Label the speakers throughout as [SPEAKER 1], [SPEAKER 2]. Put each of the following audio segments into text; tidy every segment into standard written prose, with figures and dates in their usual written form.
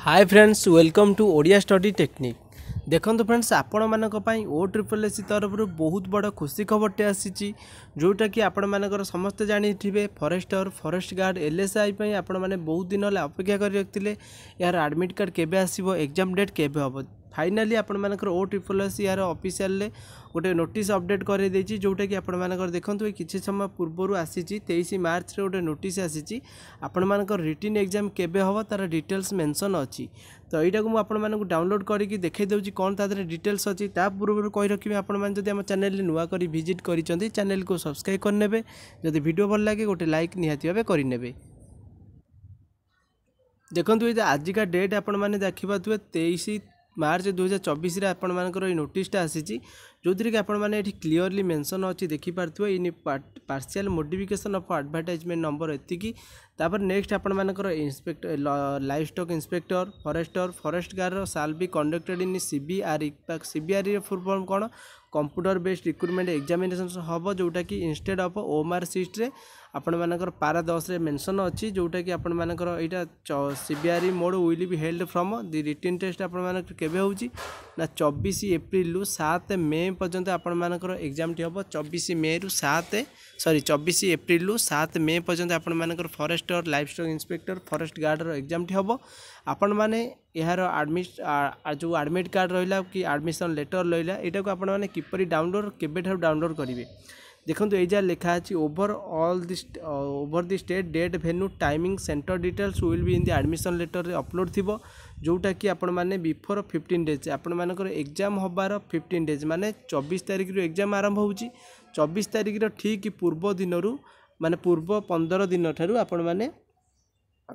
[SPEAKER 1] Hi friends welcome to Odia study technique. देखो friends आपण मानक पई ओ ट्रिपल एस तरफ बहुत बड़ खुशी खबरटे आसी जोटा कि आपण मानकर समस्त जानी थिबे फॉरेस्टर फॉरेस्ट गार्ड एलएसआई आपण माने बहुत दिन अपेक्षा कर रखिले यार एडमिट कार्ड केबे आसीबो एग्जाम डेट केबे हबो। फाइनाली आपण मानकर ओ ट्रिपल एस यार ऑफिशियल गोटे नोटिस अपडेट कर देछि जोटा कि आपण मानकर देखंतु किछि समय पूर्व आसी 23 मार्च रे गोटे नोटिस आसी आपण मानकर रिटन एग्जाम केबे हबो तार डिटेल्स मेंशन अछि। तो यहाँ को आपण मानक डाउनलोड करके देखै दउछि कोन तादरे डिटेल्स अछि। ता पूर्व कहि रखिबे आपण मान जदि हम चैनल नुआ करी विजिट करिसंती चैनल को सब्सक्राइब करनेबे। जदि वीडियो भल लागे गोटे लाइक निहाती भाबे करिनेबे। देखंतु ये आज का डेट आपण माने देखिबा 23 मार्च 2024 रे आपण मानकर ये नोटिसटा आसी जो कि आपण माने एठी क्लियरली मेंशन अछि देखि पारथुवे in partial modification of advertisement number एतिकी। तापर नेक्स्ट आपण मानकर inspector livestock inspector forester forest guard shall be conducted in CBR full form कोन कंप्यूटर बेस्ड रिक्रूटमेंट एग्जामिनेशन हम जोटा कि इंस्टेड ऑफ ओमार सीट रे आपण मानकर पारा 10 रे मेंशन अछि जोटा कि आपण मानकर एटा CBR mode will be held from the written test आपण मानकर केबे होउची ना 24 एप्रिल रु 7 मे पर्यंत आपण मानकर एग्जाम टी हबो। 24 मे रु 24 एप्रिल रु 7 मे पर्यंत आपण मानकर forester livestock inspector forest guard रो एग्जाम टी हबो। आपण माने यार जो एडमिट कार्ड रहिला कि एडमिशन लेटर रहिला एटा को आपण माने किपरि डाउनलोड केबे ठार डाउनलोड करिवे। देखो ये जहाँ लिखा है over the state date venue timing centre details will be in the admission letter रे अपलोड थिबो जोटा कि आपण माने बिफोर 15 डेज आपण मानकर एग्जाम हबार 15 डेज माने 24 तारिख रु एग्जाम आरंभ होउची 24 तारिख रो ठीक पूर्व दिन रु माने पूर्व 15 दिन ठारू आपण माने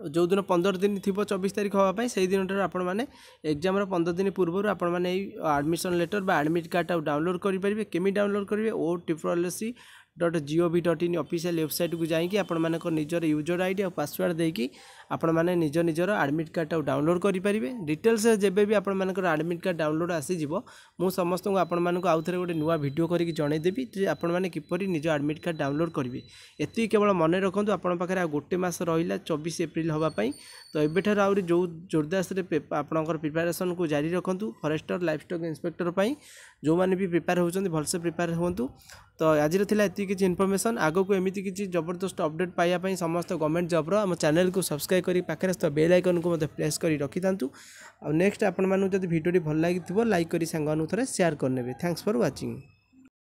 [SPEAKER 1] जो दिन 15 दिन थी 24 तारिख हाँपाई से दिन आपण मैंने एग्जाम 15 दिन पूर्व आपण मैंने एडमिशन लेटर बा एडमिट कार्ड डाउनलोड करेंगे। केमी डाउनलोड करेंगे OTPLSC.gov.in ऑफिशियल वेबसाइट को जाइए आपण मानक निजर यूजर आईडी और पासवर्ड देकी आपण मैंने निजर एडमिट कार्ड डाउनलोड करेंगे। डिटेल्स जब भी आपण मानकर एडमिट कार्ड डाउनलोड आसीजिवो मु समस्त को आपण मानक आउ थे गोटे नुआ वीडियो करके जनईदेवी जे आपण मैंने किपरि निज एडमिट कार्ड डाउनलोड करेंगे। एति केवल मन रखु आपण पाखे गोटे मास रहा 24 एप्रिल हाँपाई। तो एबेठार आउरी जो जोरदार आपणकर प्रिपारेसन को जारी रखु फॉरेस्टर लाइव स्टॉक इंस्पेक्टर पाई जो मैंने भी प्रिपेयर होती भलसे प्रिपेयर हूँ। तो आज किसी इनफॉरमेशन आगो को एमती किसी जबरदस्त अपडेट पाइबापी समस्त गवर्नमेंट जॉब आम चैनल को सब्सक्राइब करी पाखे तो बेल आइकन को प्रेस कर रखी था। नेक्स्ट आपण मानू जब वीडियो भल लगी लाइक करी सांग थे शेयर करने। Thanks for watching.